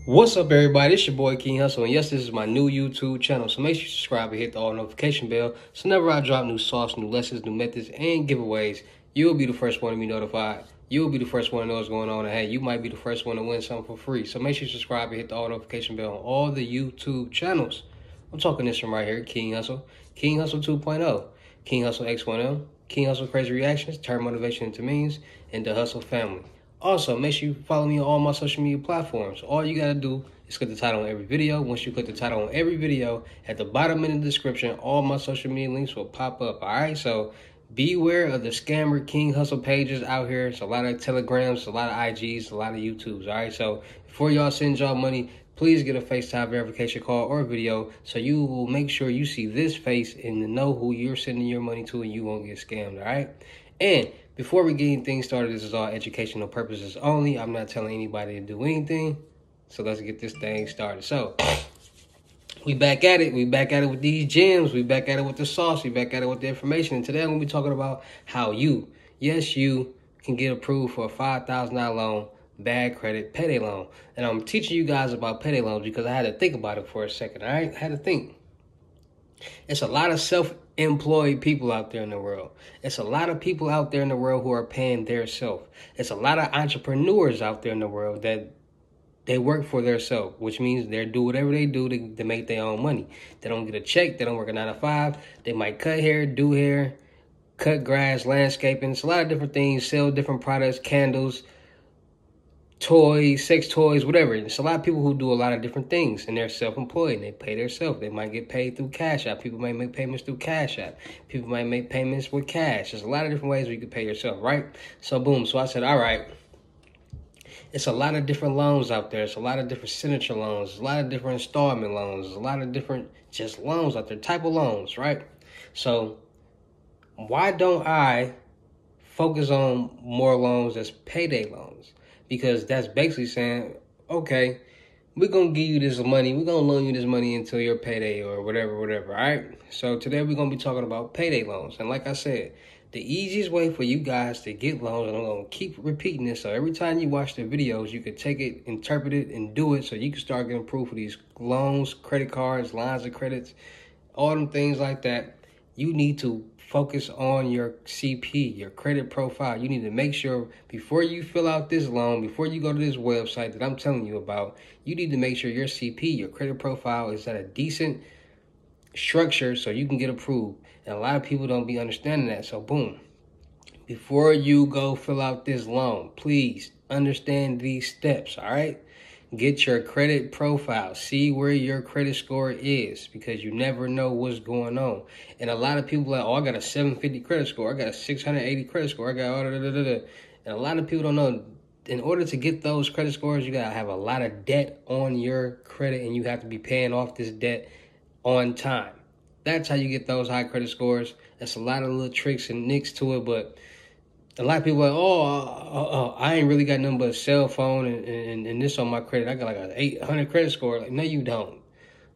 What's up, everybody? It's your boy King Hussle, and yes, this is my new YouTube channel. So make sure you subscribe and hit the all notification bell. So whenever I drop new sauce, new lessons, new methods, and giveaways, you'll be the first one to be notified. You'll be the first one to know what's going on, and hey, you might be the first one to win something for free. So make sure you subscribe and hit the all notification bell on all the YouTube channels. I'm talking this from right here, King Hussle, King Hussle 2.0, King Hussle X1M, King Hussle Crazy Reactions, Turn Motivation into Means, and the Hussle Family. Also, make sure you follow me on all my social media platforms. All you gotta do is click the title on every video. Once you click the title on every video, at the bottom in the description, all my social media links will pop up. All right, so beware of the scammer King Hussle pages out here. It's a lot of Telegrams, a lot of IGs, a lot of YouTubes. All right, so before y'all send y'all money, please get a FaceTime verification call or video so you will make sure you see this face and know who you're sending your money to and you won't get scammed. All right, and before we get anything started, this is all educational purposes only. I'm not telling anybody to do anything. So let's get this thing started. So we back at it. We back at it with these gems. We back at it with the sauce. We back at it with the information. And today I'm going to be talking about how you, yes, you can get approved for a $5,000 loan, bad credit, payday loan. And I'm teaching you guys about payday loans because I had to think about it for a second. All right, I had to think. It's a lot of self-employed people out there in the world. It's a lot of people out there in the world who are paying their self. It's a lot of entrepreneurs out there in the world that they work for their self, which means they do whatever they do to make their own money. They don't get a check. They don't work a 9 to 5. They might cut hair, do hair, cut grass, landscaping. It's a lot of different things, sell different products, candles, toys, sex toys, whatever. It's a lot of people who do a lot of different things, and they're self-employed, and they pay themselves. They might get paid through Cash App. People might make payments through Cash App. People might make payments with cash. There's a lot of different ways where you can pay yourself, right? So boom. So I said, all right. It's a lot of different loans out there. It's a lot of different signature loans. There's a lot of different installment loans. There's a lot of different just loans out there, type of loans, right? So why don't I focus on more loans as payday loans? Because that's basically saying, okay, we're going to give you this money. We're going to loan you this money until your payday or whatever, all right? So today we're going to be talking about payday loans. And like I said, the easiest way for you guys to get loans, and I'm going to keep repeating this, so every time you watch the videos, you can take it, interpret it, and do it so you can start getting proof of these loans, credit cards, lines of credits, all them things like that. You need to focus on your CP, your credit profile. You need to make sure before you fill out this loan, before you go to this website that I'm telling you about, you need to make sure your CP, your credit profile, is at a decent structure so you can get approved. And a lot of people don't be understanding that. So boom, before you go fill out this loan, please understand these steps, all right? Get your credit profile. See where your credit score is, because you never know what's going on. And a lot of people are like, oh, I got a 750 credit score. I got a 680 credit score. I got all da. And a lot of people don't know, in order to get those credit scores, you got to have a lot of debt on your credit, and you have to be paying off this debt on time. That's how you get those high credit scores. That's a lot of little tricks and nicks to it, but a lot of people are like, oh, I ain't really got nothing but a cell phone and this on my credit. I got like an 800 credit score. Like, no, you don't.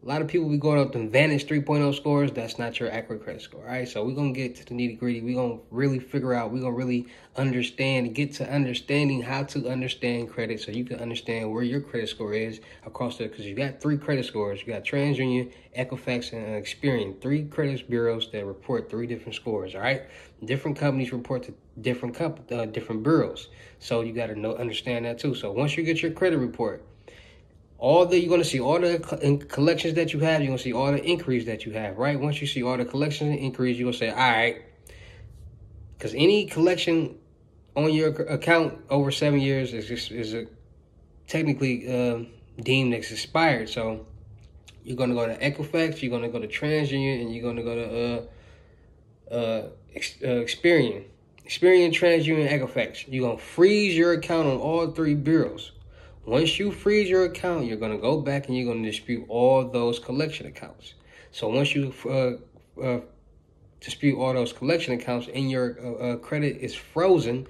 A lot of people be going up them Vantage 3.0 scores. That's not your accurate credit score, all right? So we're going to get to the nitty-gritty. We're going to really figure out, we're going to really understand, get to understanding how to understand credit so you can understand where your credit score is across the, because you got 3 credit scores. You got TransUnion, Equifax, and Experian. 3 credit bureaus that report 3 different scores, all right? Different companies report to different bureaus. So you got to understand that too. So once you get your credit report, you're going to see all the collections that you have. You're going to see all the inquiries that you have, right? Once you see all the collections and inquiries, you're going to say, all right, because any collection on your account over 7 years is technically deemed as expired. So you're going to go to Equifax, you're going to go to TransUnion, and you're going to go to Experian, TransUnion, Equifax. You're going to freeze your account on all 3 bureaus. Once you freeze your account, you're going to go back and you're going to dispute all those collection accounts. So once you dispute all those collection accounts and your credit is frozen,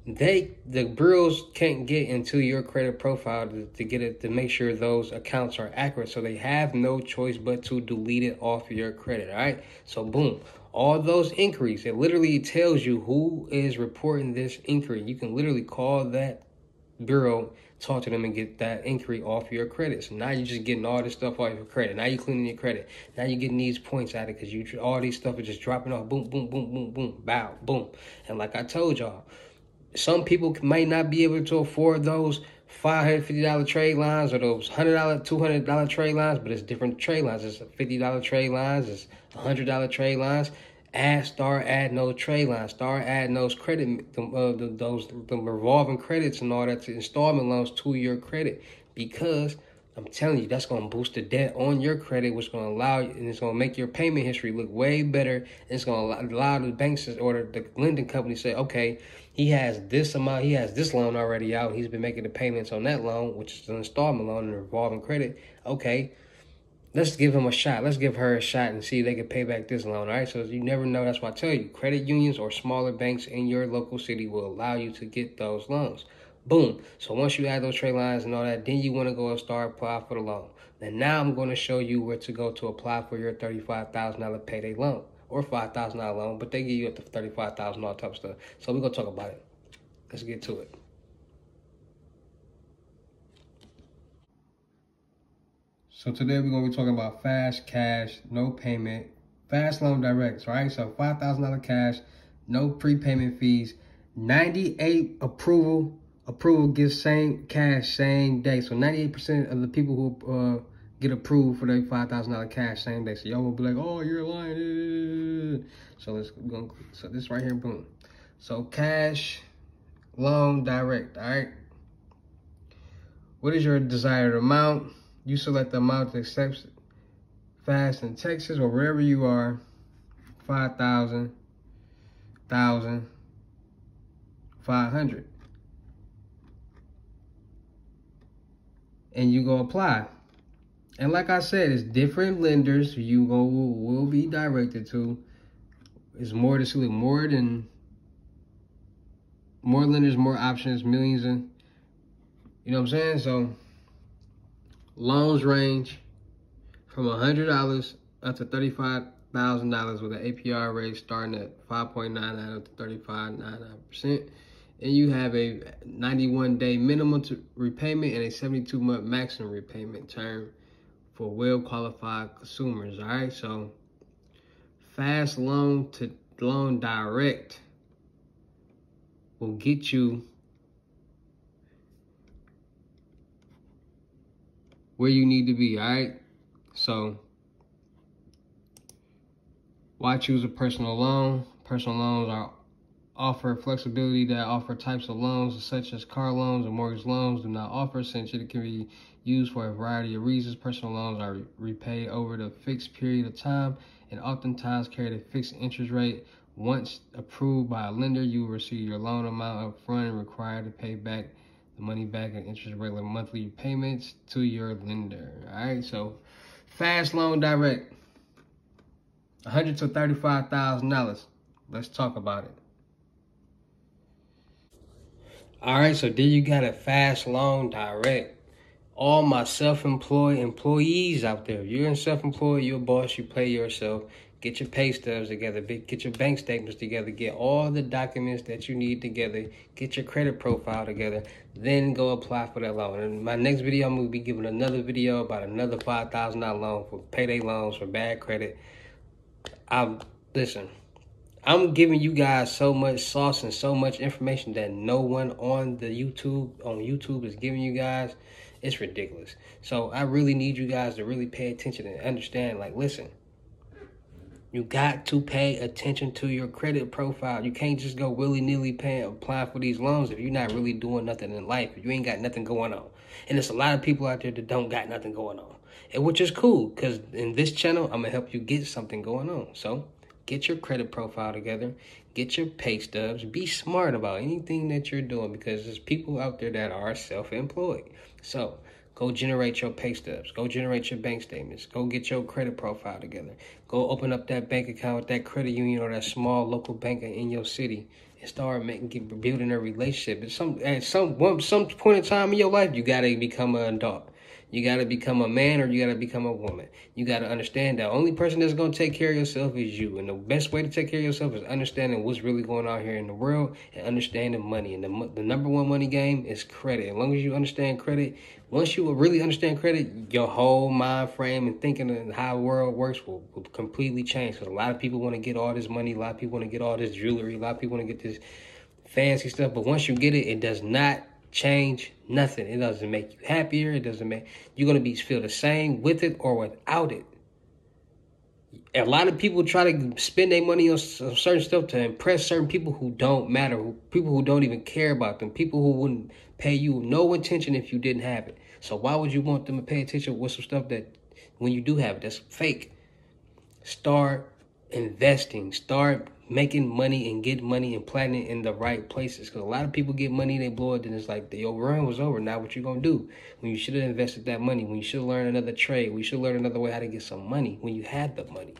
the bureaus can't get into your credit profile to get it, to make sure those accounts are accurate. So they have no choice but to delete it off your credit, all right? So boom, all those inquiries, it literally tells you who is reporting this inquiry. You can literally call that bureau talk to them and get that inquiry off your credit. So now you're just getting all this stuff off your credit. Now you're cleaning your credit. Now you're getting these points out of it because all these stuff is just dropping off. Boom, boom, boom, boom, boom, bow, boom. And like I told y'all, some people might not be able to afford those $550 trade lines or those $100, $200 trade lines, but it's different trade lines. It's $50 trade lines. It's $100 trade lines. Start adding those trade lines. Start adding those credit, the revolving credits and all that to installment loans to your credit, because I'm telling you, that's going to boost the debt on your credit, which is going to allow you, and it's going to make your payment history look way better. And it's going to allow the banks or the lending company to say, okay, he has this amount, he has this loan already out. He's been making the payments on that loan, which is an installment loan and revolving credit. Okay, let's give him a shot. Let's give her a shot and see if they can pay back this loan. All right, so you never know. That's why I tell you, credit unions or smaller banks in your local city will allow you to get those loans. Boom. So once you add those trade lines and all that, then you want to go and start applying for the loan. And now I'm going to show you where to go to apply for your $35,000 payday loan or $5,000 loan, but they give you up to $35,000, all type of stuff. So we're going to talk about it. Let's get to it. So today we're going to be talking about fast cash, no payment, fast loan directs, right? So $5,000 cash, no prepayment fees, 98 approval gives same cash same day. So 98% of the people who get approved for their $5,000 cash same day. So y'all will be like, oh, you're lying. So let's go. So this right here, boom. So cash loan direct, all right? What is your desired amount? You select the amount that accepts fast in Texas or wherever you are. 5,000, 1,000, 500. And you go apply. And like I said, it's different lenders you will be directed to. It's more to select more lenders, more options, millions, and you know what I'm saying? So loans range from $100 up to $35,000 with an APR rate starting at 5.99 up to 35.99%. And you have a 91-day minimum to repayment and a 72-month maximum repayment term for well-qualified consumers, all right? So fast loan to loan direct will get you where you need to be, all right? So why choose a personal loan? Personal loans offer flexibility that offer types of loans such as car loans and mortgage loans do not offer, since it can be used for a variety of reasons. Personal loans are repaid over the fixed period of time and oftentimes carry a fixed interest rate. Once approved by a lender, you will receive your loan amount up front and required to pay back the money back in interest rate like monthly payments to your lender. All right, so fast loan direct, $100,000 to $35,000. Let's talk about it. All right, so then you got a fast loan direct. All my self-employed employees out there, you're in self-employed, you're a boss, you pay yourself. Get your pay stubs together, get your bank statements together, get all the documents that you need together, get your credit profile together, then go apply for that loan. In my next video, I'm going to be giving another video about another $5,000 loan for payday loans for bad credit. Listen, I'm giving you guys so much sauce and so much information that no one on YouTube is giving you guys. It's ridiculous. So I really need you guys to really pay attention and understand, like, listen, you got to pay attention to your credit profile. You can't just go willy-nilly applying for these loans if you're not really doing nothing in life. If you ain't got nothing going on. And there's a lot of people out there that don't got nothing going on. And which is cool, because in this channel, I'm going to help you get something going on. So get your credit profile together. Get your pay stubs. Be smart about anything that you're doing, because there's people out there that are self-employed. So go generate your pay stubs. Go generate your bank statements. Go get your credit profile together. Go open up that bank account with that credit union or that small local bank in your city and start building a relationship. At some point in time in your life, you gotta become an adult. You got to become a man or you got to become a woman. You got to understand that only person that's going to take care of yourself is you. And the best way to take care of yourself is understanding what's really going on here in the world and understanding money. And the number one money game is credit. As long as you understand credit, once you really understand credit, your whole mind frame and thinking and how the world works will completely change. Because a lot of people want to get all this money. A lot of people want to get all this jewelry. A lot of people want to get this fancy stuff. But once you get it, it does not change nothing. It doesn't make you happier. It doesn't make you're gonna feel the same with it or without it. A lot of people try to spend their money on certain stuff to impress certain people who don't matter, people who don't even care about them, people who wouldn't pay you no attention if you didn't have it. So why would you want them to pay attention with some stuff that when you do have it, that's fake? Start investing. Start making money and get money and planting it in the right places. Because a lot of people get money, they blow it, then it's like, your run was over. Now what you going to do? When you should have invested that money, when you should learn another trade, when you should learn another way how to get some money, when you had the money.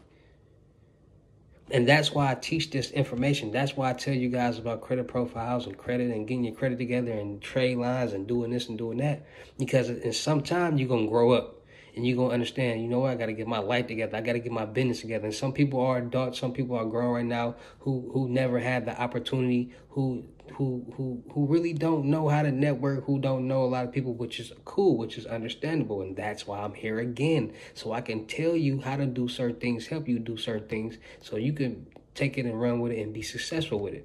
And that's why I teach this information. That's why I tell you guys about credit profiles and credit and getting your credit together and trade lines and doing this and doing that. Because in some time, you're going to grow up. And you're going to understand, you know what, I got to get my life together. I got to get my business together. And some people are adults, some people are grown right now who never had the opportunity, who really don't know how to network, who don't know a lot of people, which is cool, which is understandable. And that's why I'm here again. So I can tell you how to do certain things, help you do certain things, so you can take it and run with it and be successful with it.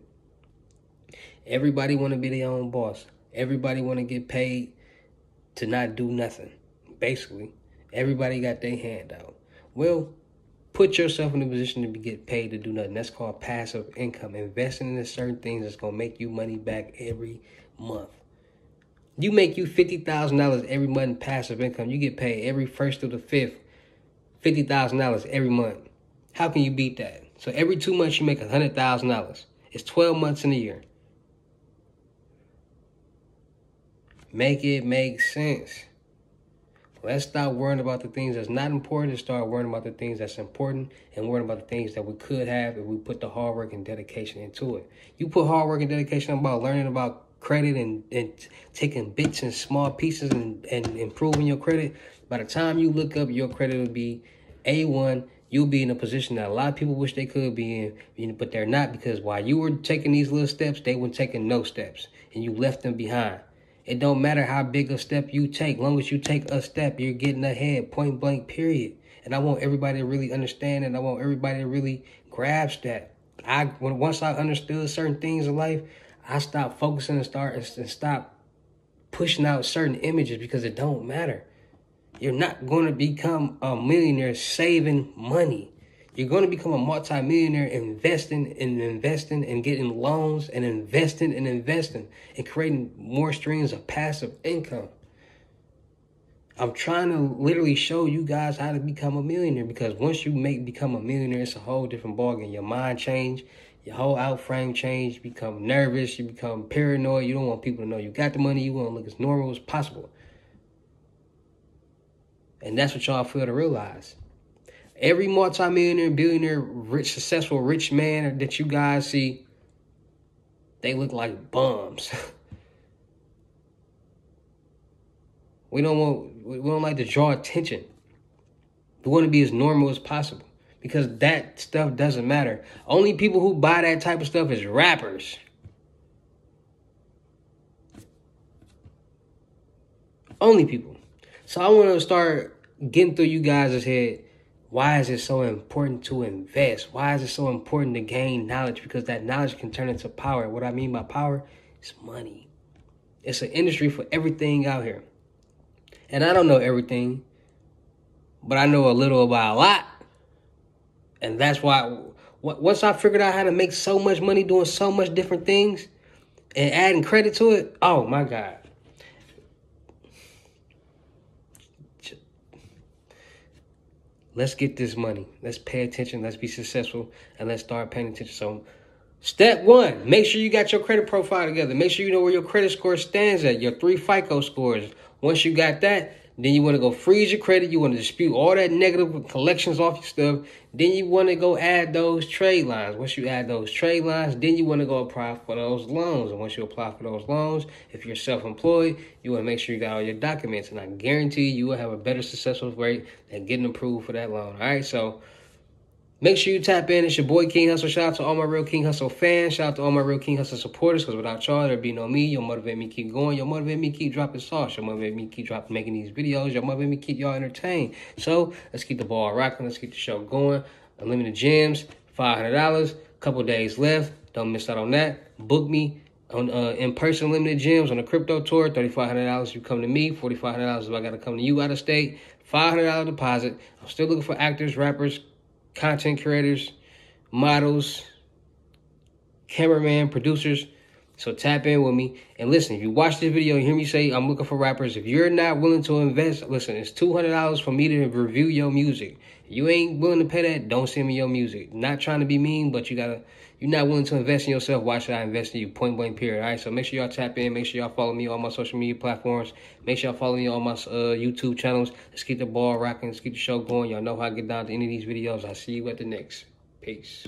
Everybody want to be their own boss. Everybody want to get paid to not do nothing, basically. Everybody got their hand out. Well, put yourself in a position to get paid to do nothing. That's called passive income. Investing in certain things that's going to make you money back every month. You make you $50,000 every month in passive income. You get paid every 1st through the 5th, $50,000 every month. How can you beat that? So every 2 months you make $100,000. It's 12 months in a year. Make it make sense. Let's stop worrying about the things that's not important and start worrying about the things that's important and worrying about the things that we could have if we put the hard work and dedication into it. You put hard work and dedication about learning about credit and taking bits and small pieces and improving your credit. By the time you look up, your credit will be A1. You'll be in a position that a lot of people wish they could be in, but they're not, because while you were taking these little steps, they were taking no steps and you left them behind. It don't matter how big a step you take. Long as you take a step, you're getting ahead, point blank, period. And I want everybody to really understand it. I want everybody to really grasp that. Once I understood certain things in life, I stopped focusing and stop pushing out certain images, because it don't matter. You're not going to become a millionaire saving money. You're going to become a multimillionaire investing and getting loans and investing and creating more streams of passive income. I'm trying to literally show you guys how to become a millionaire, because once you become a millionaire, it's a whole different ballgame. Your mind change, your whole out frame change. You become nervous, you become paranoid. You don't want people to know you got the money. You want to look as normal as possible. And that's what y'all fail to realize. Every multimillionaire, billionaire, rich, successful, rich man that you guys see, they look like bums. We don't like to draw attention. We want to be as normal as possible, because that stuff doesn't matter. Only people who buy that type of stuff is rappers. Only people. So I want to start getting through you guys' head. Why is it so important to invest? Why is it so important to gain knowledge? Because that knowledge can turn into power. What I mean by power is money. It's an industry for everything out here. And I don't know everything, but I know a little about a lot. And that's why once I figured out how to make so much money doing so much different things and adding credit to it, oh my God. Let's get this money. Let's pay attention. Let's be successful. And let's start paying attention. So step 1, make sure you got your credit profile together. Make sure you know where your credit score stands at, your 3 FICO scores. Once you got that, Then you want to go freeze your credit. You want to dispute all that negative collections off your stuff. Then you want to go add those trade lines. Once you add those trade lines, then you want to go apply for those loans. And once you apply for those loans, if you're self-employed, you want to make sure you got all your documents. And I guarantee you will have a better successful rate than getting approved for that loan. All right, so make sure you tap in. It's your boy, King Hussle. Shout out to all my real King Hussle fans. Shout out to all my real King Hussle supporters, because without y'all, there'd be no me. You'll motivate me keep going. You'll motivate me keep dropping sauce. You'll motivate me keep making these videos. You'll motivate me keep y'all entertained. So let's keep the ball rocking. Let's keep the show going. Unlimited gems, $500. Couple days left. Don't miss out on that. Book me on in-person limited gems on the crypto tour. $3,500 you come to me. $4,500 if I got to come to you out of state. $500 deposit. I'm still looking for actors, rappers, content creators, models, cameraman, producers. So tap in with me. And listen, if you watch this video, you hear me say I'm looking for rappers. If you're not willing to invest, listen, it's $200 for me to review your music. If you ain't willing to pay that, don't send me your music. Not trying to be mean, but you're not willing to invest in yourself. Why should I invest in you? Point blank period. All right, so make sure y'all tap in. Make sure y'all follow me on my social media platforms. Make sure y'all follow me on my YouTube channels. Let's keep the ball rocking. Let's keep the show going. Y'all know how I get down to any of these videos. I'll see you at the next. Peace.